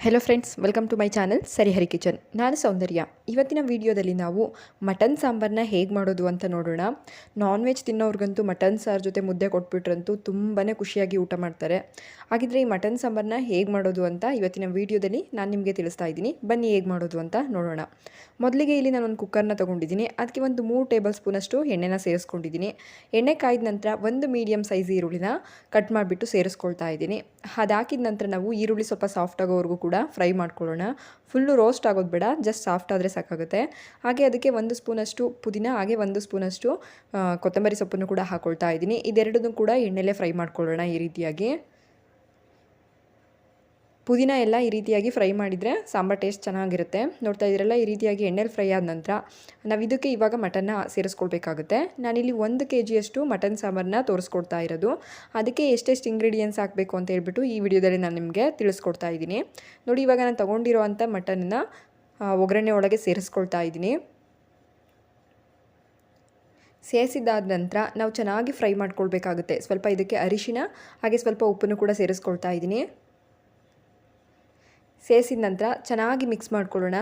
Hello friends, welcome to my channel Sarihari kitchen. ನಾನು ಸೌಂದರ್ಯ. ಇವತ್ತಿನ ವಿಡಿಯೋದಲ್ಲಿ ನಾವು ಮಟನ್ ಸಾಂಬಾರನ್ನ ಹೇಗೆ ಮಾಡೋದು ಅಂತ ನೋಡೋಣ. ನಾನ್ ವೆಜ್ ತಿನ್ನೋರ್ಗಂತೂ ಮಟನ್ ಸಾರು ಜೊತೆ ಮುದ್ದೆ ಕೊಟ್ಬಿಟ್ರಂತೂ ತುಂಬಾ ಖುಷಿಯಾಗಿ ಊಟ ಮಾಡ್ತಾರೆ. ಹಾಗಿದ್ರೆ ಈ ಮಟನ್ ಸಾಂಬಾರನ್ನ ಹೇಗೆ ಮಾಡೋದು ಅಂತ ಇವತ್ತಿನ ವಿಡಿಯೋದಲ್ಲಿ ನಾನು ನಿಮಗೆ ತಿಳಿಸ್ತಾ ಇದ್ದೀನಿ. ಬನ್ನಿ ಹೇಗೆ ಮಾಡೋದು ಅಂತ ನೋಡೋಣ. ಮೊದಲಿಗೆ ಇಲ್ಲಿ ನಾನು ಒಂದು ಕುಕ್ಕರ್ನ ತೊಗೊಂಡಿದ್ದೀನಿ. ಅದಕ್ಕೆ ಒಂದು 3 ಟೇಬಲ್ ಸ್ಪೂನಷ್ಟು ಎಣ್ಣೆನ ಸೇರಿಸ್ಕೊಂಡಿದ್ದೀನಿ. ಎಣ್ಣೆ ಕಾಯ್ದ ನಂತರ ಒಂದು ಮೀಡಿಯಮ್ ಸೈಜ್ ಈರುಳ್ಳಿನ ಕಟ್ ಮಾಡಿಬಿಟ್ಟು ಸೇರಿಸ್ಕೊಳ್ತಾ ಇದ್ದೀನಿ. ಅದಾಕಿದ ನಂತರ ನಾವು ಈರುಳ್ಳಿ ಸ್ವಲ್ಪ ಸಾಫ್ಟ್ ಆಗೋವರೆಗೂ ಕೂಡ ಫ್ರೈ ಮಾಡ್ಕೊಳ್ಳೋಣ. ಫುಲ್ಲು ರೋಸ್ಟ್ ಆಗೋದು ಬೇಡ, ಜಸ್ಟ್ ಸಾಫ್ಟ್ ಆದರೆ ಸಾಕಾಗುತ್ತೆ. ಹಾಗೆ ಅದಕ್ಕೆ 1 ಸ್ಪೂನಷ್ಟು ಪುದೀನ, ಹಾಗೆ 1 ಸ್ಪೂನಷ್ಟು ಕೊತ್ತಂಬರಿ ಸೊಪ್ಪನ್ನು ಕೂಡ ಹಾಕ್ಕೊಳ್ತಾ ಇದ್ದೀನಿ. ಇದೆರಡನ್ನೂ ಕೂಡ ಎಣ್ಣೆಲೇ ಫ್ರೈ ಮಾಡ್ಕೊಳ್ಳೋಣ. ಈ ರೀತಿಯಾಗಿ ಪುದೀನ ಎಲ್ಲ ಈ ರೀತಿಯಾಗಿ ಫ್ರೈ ಮಾಡಿದರೆ ಸಾಂಬಾರು ಟೇಸ್ಟ್ ಚೆನ್ನಾಗಿರುತ್ತೆ. ನೋಡ್ತಾ ಇದ್ದೀರಲ್ಲ, ಈ ರೀತಿಯಾಗಿ ಎಣ್ಣೆಲಿ ಫ್ರೈ ಆದ ನಂತರ ನಾವು ಇದಕ್ಕೆ ಇವಾಗ ಮಟನ್ನ ಸೇರಿಸ್ಕೊಳ್ಬೇಕಾಗುತ್ತೆ. ನಾನಿಲ್ಲಿ 1 kg ಮಟನ್ ಸಾಂಬಾರನ್ನ ತೋರಿಸ್ಕೊಡ್ತಾ ಇರೋದು. ಅದಕ್ಕೆ ಎಷ್ಟೆಷ್ಟು ಇಂಗ್ರೀಡಿಯೆಂಟ್ಸ್ ಹಾಕಬೇಕು ಅಂತ ಹೇಳ್ಬಿಟ್ಟು ಈ ವಿಡಿಯೋದಲ್ಲಿ ನಾನು ನಿಮಗೆ ತಿಳಿಸ್ಕೊಡ್ತಾ ಇದ್ದೀನಿ. ನೋಡಿ, ಇವಾಗ ನಾನು ತೊಗೊಂಡಿರೋ ಅಂಥ ಮಟನ್ನ ಒಗ್ಗರಣೆ ಒಳಗೆ ಸೇರಿಸ್ಕೊಳ್ತಾ ಇದ್ದೀನಿ. ಸೇರಿಸಿದ್ದಾದ ನಂತರ ನಾವು ಚೆನ್ನಾಗಿ ಫ್ರೈ ಮಾಡ್ಕೊಳ್ಬೇಕಾಗುತ್ತೆ. ಸ್ವಲ್ಪ ಇದಕ್ಕೆ ಅರಿಶಿನ ಹಾಗೆ ಸ್ವಲ್ಪ ಉಪ್ಪನ್ನು ಕೂಡ ಸೇರಿಸ್ಕೊಳ್ತಾ ಇದ್ದೀನಿ. ಸೇರಿಸಿದ ನಂತರ ಚೆನ್ನಾಗಿ ಮಿಕ್ಸ್ ಮಾಡ್ಕೊಳ್ಳೋಣ.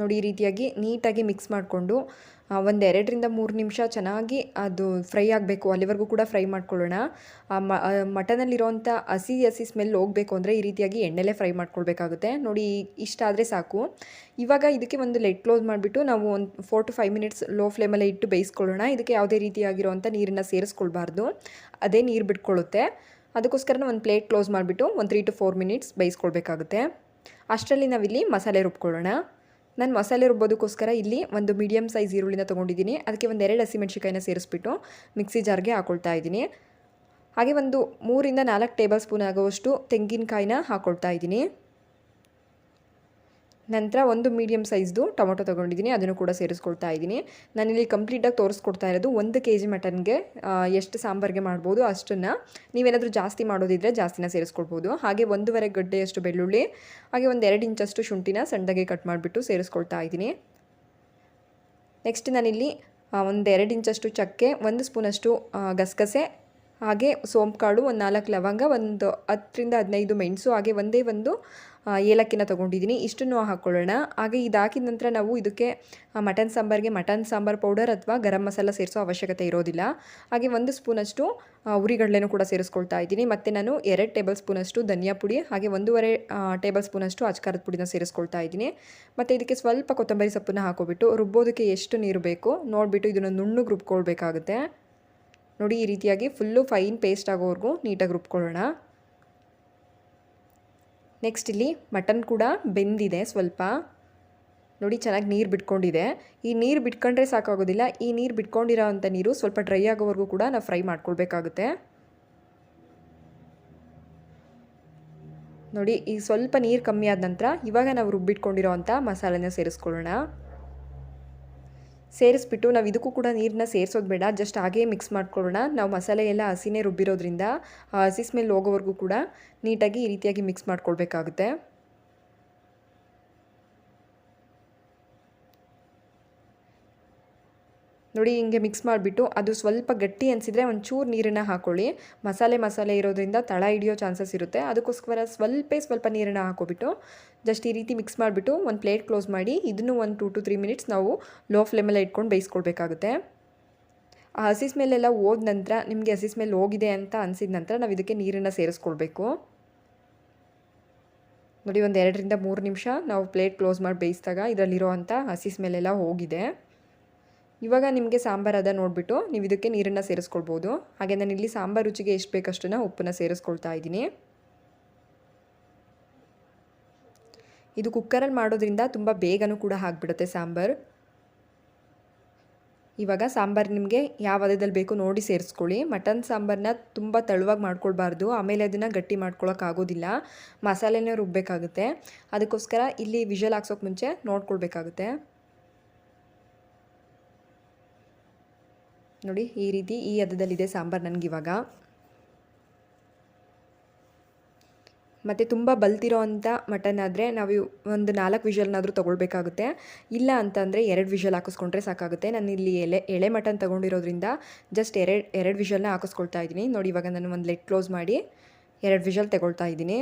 ನೋಡಿ, ಈ ರೀತಿಯಾಗಿ ನೀಟಾಗಿ ಮಿಕ್ಸ್ ಮಾಡಿಕೊಂಡು ಒಂದು 2ರಿಂದ 3 ನಿಮಿಷ ಚೆನ್ನಾಗಿ ಅದು ಫ್ರೈ ಆಗಬೇಕು. ಅಲ್ಲಿವರೆಗೂ ಕೂಡ ಫ್ರೈ ಮಾಡ್ಕೊಳ್ಳೋಣ. ಮಟನಲ್ಲಿರೋವಂಥ ಹಸಿ ಸ್ಮೆಲ್ ಹೋಗಬೇಕು ಅಂದರೆ ಈ ರೀತಿಯಾಗಿ ಎಣ್ಣೆಲೇ ಫ್ರೈ ಮಾಡ್ಕೊಳ್ಬೇಕಾಗುತ್ತೆ. ನೋಡಿ, ಇಷ್ಟ ಆದರೆ ಸಾಕು. ಇವಾಗ ಇದಕ್ಕೆ ಒಂದು ಲೆಡ್ ಕ್ಲೋಸ್ ಮಾಡಿಬಿಟ್ಟು ನಾವು ಒಂದು 4 to 5 ಮಿನಿಟ್ಸ್ ಲೋ ಫ್ಲೇಮಲ್ಲೇ ಇಟ್ಟು ಬೇಯಿಸ್ಕೊಳ್ಳೋಣ. ಇದಕ್ಕೆ ಯಾವುದೇ ರೀತಿಯಾಗಿರೋವಂಥ ನೀರನ್ನು ಸೇರಿಸ್ಕೊಳ್ಬಾರ್ದು, ಅದೇ ನೀರು ಬಿಟ್ಕೊಳ್ಳುತ್ತೆ. ಅದಕ್ಕೋಸ್ಕರ ಒಂದು ಪ್ಲೇಟ್ ಕ್ಲೋಸ್ ಮಾಡಿಬಿಟ್ಟು ಒಂದು 3 to 4 ಮಿನಿಟ್ಸ್ ಬೇಯಿಸ್ಕೊಳ್ಬೇಕಾಗುತ್ತೆ. ಅಷ್ಟರಲ್ಲಿ ನಾವಿಲ್ಲಿ ಮಸಾಲೆ ರುಬ್ಕೊಳ್ಳೋಣ. ನಾನು ಮಸಾಲೆ ರುಬ್ಬೋದಕ್ಕೋಸ್ಕರ ಇಲ್ಲಿ ಒಂದು ಮೀಡಿಯಮ್ ಸೈಜ್ ಈರುಳ್ಳಿನ ತೊಗೊಂಡಿದ್ದೀನಿ. ಅದಕ್ಕೆ ಒಂದು 2 ಹಸಿಮೆಣ್ಸಿಕಾಯಿನ ಸೇರಿಸ್ಬಿಟ್ಟು ಮಿಕ್ಸಿ ಜಾರ್ಗೆ ಹಾಕ್ಕೊಳ್ತಾ ಇದ್ದೀನಿ. ಹಾಗೆ ಒಂದು 3ರಿಂದ 4 ಟೇಬಲ್ ಸ್ಪೂನ್ ಆಗುವಷ್ಟು ತೆಂಗಿನಕಾಯಿನ ಹಾಕ್ಕೊಳ್ತಾ ಇದ್ದೀನಿ. ನಂತರ ಒಂದು ಮೀಡಿಯಮ್ ಸೈಜ್ದು ಟೊಮೊಟೊ ತೊಗೊಂಡಿದ್ದೀನಿ, ಅದನ್ನು ಕೂಡ ಸೇರಿಸ್ಕೊಳ್ತಾ ಇದ್ದೀನಿ. ನಾನಿಲ್ಲಿ ಕಂಪ್ಲೀಟಾಗಿ ತೋರಿಸ್ಕೊಡ್ತಾ ಇರೋದು 1 kg ಮಟನ್ಗೆ ಎಷ್ಟು ಸಾಂಬಾರಿಗೆ ಮಾಡ್ಬೋದು ಅಷ್ಟನ್ನು. ನೀವೇನಾದರೂ ಜಾಸ್ತಿ ಮಾಡೋದಿದ್ದರೆ ಜಾಸ್ತಿನ ಸೇರಿಸ್ಕೊಳ್ಬೋದು. ಹಾಗೆ 1.5 ಗಡ್ಡೆಯಷ್ಟು ಬೆಳ್ಳುಳ್ಳಿ, ಹಾಗೆ ಒಂದು 2 ಇಂಚಷ್ಟು ಶುಂಠಿನ ಸಣ್ಣದಾಗಿ ಕಟ್ ಮಾಡಿಬಿಟ್ಟು ಸೇರಿಸ್ಕೊಳ್ತಾ ಇದ್ದೀನಿ. ನೆಕ್ಸ್ಟ್ ನಾನಿಲ್ಲಿ ಒಂದು 2 ಇಂಚಷ್ಟು ಚಕ್ಕೆ, 1 ಸ್ಪೂನಷ್ಟು ಗಸಗಸೆ, ಹಾಗೆ ಸೋಂಪು ಕಾಳು, ಒಂದು 4 ಲವಂಗ, ಒಂದು 10ರಿಂದ 15 ಮೆಣಸು, ಹಾಗೆ ಒಂದೇ ಒಂದು ಏಲಕ್ಕಿನ ತೊಗೊಂಡಿದ್ದೀನಿ. ಇಷ್ಟನ್ನು ಹಾಕ್ಕೊಳ್ಳೋಣ. ಹಾಗೆ ಇದು ಹಾಕಿದ ನಂತರ ನಾವು ಇದಕ್ಕೆ ಮಟನ್ ಸಾಂಬಾರಿಗೆ ಮಟನ್ ಸಾಂಬಾರು ಪೌಡರ್ ಅಥವಾ ಗರಂ ಮಸಾಲ ಸೇರಿಸೋ ಅವಶ್ಯಕತೆ ಇರೋದಿಲ್ಲ. ಹಾಗೆ 1 ಸ್ಪೂನಷ್ಟು ಉರಿಗಡಲೆನೂ ಕೂಡ ಸೇರಿಸ್ಕೊಳ್ತಾ ಇದ್ದೀನಿ. ಮತ್ತು ನಾನು 2 ಟೇಬಲ್ ಸ್ಪೂನಷ್ಟು ಧನಿಯಾ ಪುಡಿ, ಹಾಗೆ 1.5 ಟೇಬಲ್ ಸ್ಪೂನಷ್ಟು ಅಚ್ಕಾರದ ಪುಡಿನ ಸೇರಿಸ್ಕೊಳ್ತಾ ಇದ್ದೀನಿ. ಮತ್ತು ಇದಕ್ಕೆ ಸ್ವಲ್ಪ ಕೊತ್ತಂಬರಿ ಸೊಪ್ಪನ್ನು ಹಾಕೋಬಿಟ್ಟು ರುಬ್ಬೋದಕ್ಕೆ ಎಷ್ಟು ನೀರು ಬೇಕು ನೋಡಿಬಿಟ್ಟು ಇದನ್ನು ನುಣ್ಣಗೆ ರುಬ್ಕೊಳ್ಬೇಕಾಗುತ್ತೆ. ನೋಡಿ, ಈ ರೀತಿಯಾಗಿ ಫುಲ್ಲು ಫೈನ್ ಪೇಸ್ಟ್ ಆಗೋವರೆಗೂ ನೀಟಾಗಿ ರುಬ್ಕೊಳ್ಳೋಣ. ನೆಕ್ಸ್ಟ್ ಇಲ್ಲಿ ಮಟನ್ ಕೂಡ ಬೆಂದಿದೆ ಸ್ವಲ್ಪ. ನೋಡಿ, ಚೆನ್ನಾಗಿ ನೀರು ಬಿಟ್ಕೊಂಡಿದೆ. ಈ ನೀರು ಬಿಟ್ಕೊಂಡ್ರೆ ಸಾಕಾಗೋದಿಲ್ಲ. ಈ ನೀರು ಬಿಟ್ಕೊಂಡಿರೋ ಅಂಥ ನೀರು ಸ್ವಲ್ಪ ಡ್ರೈ ಆಗೋವರೆಗೂ ಕೂಡ ನಾವು ಫ್ರೈ ಮಾಡ್ಕೊಳ್ಬೇಕಾಗುತ್ತೆ. ನೋಡಿ, ಈ ಸ್ವಲ್ಪ ನೀರು ಕಮ್ಮಿ ಆದ ನಂತರ ಇವಾಗ ನಾವು ರುಬ್ಬಿಟ್ಕೊಂಡಿರೋ ಅಂಥ ಮಸಾಲೆನ ಸೇರಿಸ್ಕೊಳ್ಳೋಣ. ಸೇರಿಸ್ಬಿಟ್ಟು ನಾವು ಇದಕ್ಕೂ ಕೂಡ ನೀರನ್ನ ಸೇರಿಸೋದು ಬೇಡ, ಜಸ್ಟ್ ಹಾಗೇ ಮಿಕ್ಸ್ ಮಾಡ್ಕೊಳ್ಳೋಣ. ನಾವು ಮಸಾಲೆ ಎಲ್ಲ ಹಸಿನೇ ರುಬ್ಬಿರೋದ್ರಿಂದ ಹಸಿ ಸ್ಮೆಲ್ ಹೋಗೋವರೆಗೂ ಕೂಡ ನೀಟಾಗಿ ಈ ರೀತಿಯಾಗಿ ಮಿಕ್ಸ್ ಮಾಡ್ಕೊಳ್ಬೇಕಾಗುತ್ತೆ. ನೋಡಿ, ಹಿಂಗೆ ಮಿಕ್ಸ್ ಮಾಡಿಬಿಟ್ಟು ಅದು ಸ್ವಲ್ಪ ಗಟ್ಟಿ ಅನಿಸಿದರೆ ಒಂಚೂರು ನೀರನ್ನು ಹಾಕ್ಕೊಳ್ಳಿ. ಮಸಾಲೆ ಇರೋದ್ರಿಂದ ತಳ ಹಿಡಿಯೋ ಚಾನ್ಸಸ್ ಇರುತ್ತೆ. ಅದಕ್ಕೋಸ್ಕರ ಸ್ವಲ್ಪ ನೀರನ್ನು ಹಾಕೋಬಿಟ್ಟು ಜಸ್ಟ್ ಈ ರೀತಿ ಮಿಕ್ಸ್ ಮಾಡಿಬಿಟ್ಟು ಒಂದು ಪ್ಲೇಟ್ ಕ್ಲೋಸ್ ಮಾಡಿ ಇದನ್ನು ಒಂದು 2 to 3 ಮಿನಿಟ್ಸ್ ನಾವು ಲೋ ಫ್ಲೇಮಲ್ಲೇ ಇಟ್ಕೊಂಡು ಬೇಯಿಸ್ಕೊಳ್ಬೇಕಾಗುತ್ತೆ. ಆ ಹಸಿ ಸ್ಮೆಲ್ಲೆಲ್ಲ ಹೋದ ನಂತರ ನಿಮಗೆ ಹಸಿ ಸ್ಮೆಲ್ ಹೋಗಿದೆ ಅಂತ ಅನಿಸಿದ ನಂತರ ನಾವು ಇದಕ್ಕೆ ನೀರನ್ನು ಸೇರಿಸ್ಕೊಳ್ಬೇಕು. ನೋಡಿ, ಒಂದು 2ರಿಂದ 3 ನಿಮಿಷ ನಾವು ಪ್ಲೇಟ್ ಕ್ಲೋಸ್ ಮಾಡಿ ಬೇಯಿಸಿದಾಗ ಇದರಲ್ಲಿರೋ ಅಂಥ ಹಸಿ ಸ್ಮೆಲ್ಲೆಲ್ಲ ಹೋಗಿದೆ. ಇವಾಗ ನಿಮಗೆ ಸಾಂಬಾರು ಅದ ನೋಡಿಬಿಟ್ಟು ನೀವು ಇದಕ್ಕೆ ನೀರನ್ನು ಸೇರಿಸ್ಕೊಳ್ಬೋದು. ಹಾಗೆ ನಾನು ಇಲ್ಲಿ ಸಾಂಬಾರು ರುಚಿಗೆ ಎಷ್ಟು ಬೇಕಷ್ಟನ್ನು ಉಪ್ಪನ್ನು ಸೇರಿಸ್ಕೊಳ್ತಾ ಇದ್ದೀನಿ. ಇದು ಕುಕ್ಕರಲ್ಲಿ ಮಾಡೋದ್ರಿಂದ ತುಂಬ ಬೇಗನೂ ಕೂಡ ಆಗಿಬಿಡುತ್ತೆ ಸಾಂಬಾರು. ಇವಾಗ ಸಾಂಬಾರು ನಿಮಗೆ ಯಾವ ಹದದಲ್ಲಿ ಬೇಕು ನೋಡಿ ಸೇರಿಸ್ಕೊಳ್ಳಿ. ಮಟನ್ ಸಾಂಬಾರನ್ನ ತುಂಬ ತೆಳುವಾಗಿ ಮಾಡ್ಕೊಳ್ಬಾರ್ದು, ಆಮೇಲೆ ಅದನ್ನು ಗಟ್ಟಿ ಮಾಡ್ಕೊಳ್ಳೋಕ್ಕಾಗೋದಿಲ್ಲ. ಮಸಾಲೆನೇ ರುಬ್ಬಬೇಕಾಗುತ್ತೆ. ಅದಕ್ಕೋಸ್ಕರ ಇಲ್ಲಿ ವಿಷಲ್ ಹಾಕ್ಸೋಕೆ ಮುಂಚೆ ನೋಡ್ಕೊಳ್ಬೇಕಾಗುತ್ತೆ. ನೋಡಿ, ಈ ರೀತಿ ಈ ಹದದಲ್ಲಿದೆ ಸಾಂಬಾರು ನನಗಿವಾಗ. ಮತ್ತು ತುಂಬ ಬಲ್ತಿರೋ ಅಂಥ ಮಟನ್ ಆದರೆ ನಾವು ಒಂದು 4 ವಿಷಲ್ನಾದರೂ ತೊಗೊಳ್ಬೇಕಾಗುತ್ತೆ. ಇಲ್ಲ ಅಂತಂದರೆ 2 ವಿಷಲ್ ಹಾಕಿಸ್ಕೊಂಡ್ರೆ ಸಾಕಾಗುತ್ತೆ. ನಾನು ಇಲ್ಲಿ ಎಳೆ ಮಟನ್ ತೊಗೊಂಡಿರೋದ್ರಿಂದ ಜಸ್ಟ್ 2 ವಿಷಲ್ನ ಹಾಕಿಸ್ಕೊಳ್ತಾ ಇದ್ದೀನಿ. ನೋಡಿ, ಇವಾಗ ನಾನು ಒಂದು ಲೆಡ್ ಕ್ಲೋಸ್ ಮಾಡಿ 2 ವಿಷಲ್ ತಗೊಳ್ತಾ ಇದ್ದೀನಿ.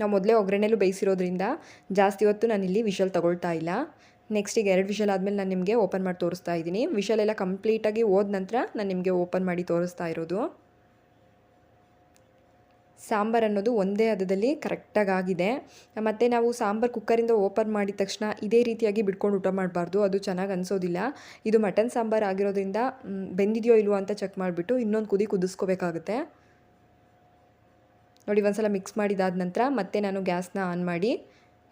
ನಾವು ಮೊದಲೇ ಒಗ್ಗರಣೆಲೂ ಬೇಯಿಸಿರೋದ್ರಿಂದ ಜಾಸ್ತಿ ಹೊತ್ತು ನಾನಿಲ್ಲಿ ವಿಷಲ್ ತಗೊಳ್ತಾ ಇಲ್ಲ. ನೆಕ್ಸ್ಟ್ ಈಗ 2 ವಿಷಲ್ ಆದಮೇಲೆ ನಾನು ನಿಮಗೆ ಓಪನ್ ಮಾಡಿ ತೋರಿಸ್ತಾ ಇದ್ದೀನಿ. ವಿಷಲ್ ಎಲ್ಲ ಕಂಪ್ಲೀಟಾಗಿ ಹೋದ ನಂತರ ನಾನು ನಿಮಗೆ ಓಪನ್ ಮಾಡಿ ತೋರಿಸ್ತಾ ಇರೋದು. ಸಾಂಬಾರು ಅನ್ನೋದು ಒಂದೇ ಹದದಲ್ಲಿ ಕರೆಕ್ಟಾಗಿ ಆಗಿದೆ. ಮತ್ತು ನಾವು ಸಾಂಬಾರು ಕುಕ್ಕರಿಂದ ಓಪನ್ ಮಾಡಿದ ತಕ್ಷಣ ಇದೇ ರೀತಿಯಾಗಿ ಬಿಡ್ಕೊಂಡು ಊಟ ಮಾಡಬಾರ್ದು, ಅದು ಚೆನ್ನಾಗಿ ಅನಿಸೋದಿಲ್ಲ. ಇದು ಮಟನ್ ಸಾಂಬಾರು ಆಗಿರೋದ್ರಿಂದ ಬೆಂದಿದೆಯೋ ಇಲ್ವೋ ಅಂತ ಚೆಕ್ ಮಾಡಿಬಿಟ್ಟು ಇನ್ನೊಂದು ಕುದಿ ಕುದಿಸ್ಕೋಬೇಕಾಗುತ್ತೆ. ನೋಡಿ, ಒಂದ್ಸಲ ಮಿಕ್ಸ್ ಮಾಡಿದಾದ ನಂತರ ಮತ್ತೆ ನಾನು ಗ್ಯಾಸ್ನ ಆನ್ ಮಾಡಿ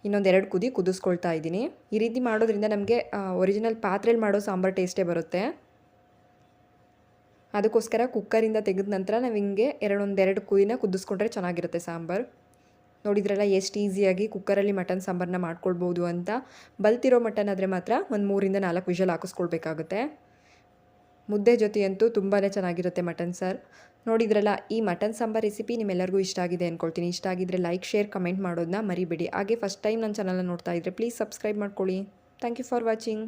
ಇನ್ನೊಂದು 2 ಕುದಿ ಕುದಿಸ್ಕೊಳ್ತಾ ಇದ್ದೀನಿ. ಈ ರೀತಿ ಮಾಡೋದ್ರಿಂದ ನಮಗೆ ಒರಿಜಿನಲ್ ಪಾತ್ರೆಯಲ್ಲಿ ಮಾಡೋ ಸಾಂಬಾರು ಟೇಸ್ಟೇ ಬರುತ್ತೆ. ಅದಕ್ಕೋಸ್ಕರ ಕುಕ್ಕರಿಂದ ತೆಗೆದ ನಂತರ ನಾವು ಹಿಂಗೆ ಒಂದೆರಡು ಕುದಿನ ಕುದಿಸ್ಕೊಂಡ್ರೆ ಚೆನ್ನಾಗಿರುತ್ತೆ ಸಾಂಬಾರು. ನೋಡಿದ್ರಲ್ಲ ಎಷ್ಟು ಈಸಿಯಾಗಿ ಕುಕ್ಕರಲ್ಲಿ ಮಟನ್ ಸಾಂಬಾರನ್ನ ಮಾಡ್ಕೊಳ್ಬೋದು ಅಂತ. ಬಲ್ತಿರೋ ಮಟನ್ ಆದರೆ ಮಾತ್ರ ಒಂದು 3ರಿಂದ 4 ವಿಷಲ್ ಹಾಕಿಸ್ಕೊಳ್ಬೇಕಾಗುತ್ತೆ. ಮುದ್ದೆ ಜೊತೆಯಂತೂ ತುಂಬಾ ಚೆನ್ನಾಗಿರುತ್ತೆ ಮಟನ್ ಸಾರು. ನೋಡಿದ್ರಲ್ಲ, ಈ ಮಟನ್ ಸಾಂಬಾರು ರೆಸಿಪಿ ನಿಮ್ಮೆಲ್ಲರಿಗೂ ಇಷ್ಟ ಆಗಿದೆ ಅಂದ್ಕೊಳ್ತೀನಿ. ಇಷ್ಟ ಆಗಿದ್ದರೆ ಲೈಕ್, ಶೇರ್, ಕಮೆಂಟ್ ಮಾಡೋದನ್ನ ಮರಿಬೇಡಿ. ಹಾಗೆ ಫಸ್ಟ್ ಟೈಮ್ ನನ್ನ ಚಾನಲ್ನ ನೋಡ್ತಾ ಇದ್ದರೆ ಪ್ಲೀಸ್ ಸಬ್ಸ್ಕ್ರೈಬ್ ಮಾಡ್ಕೊಳ್ಳಿ. Thank you for watching.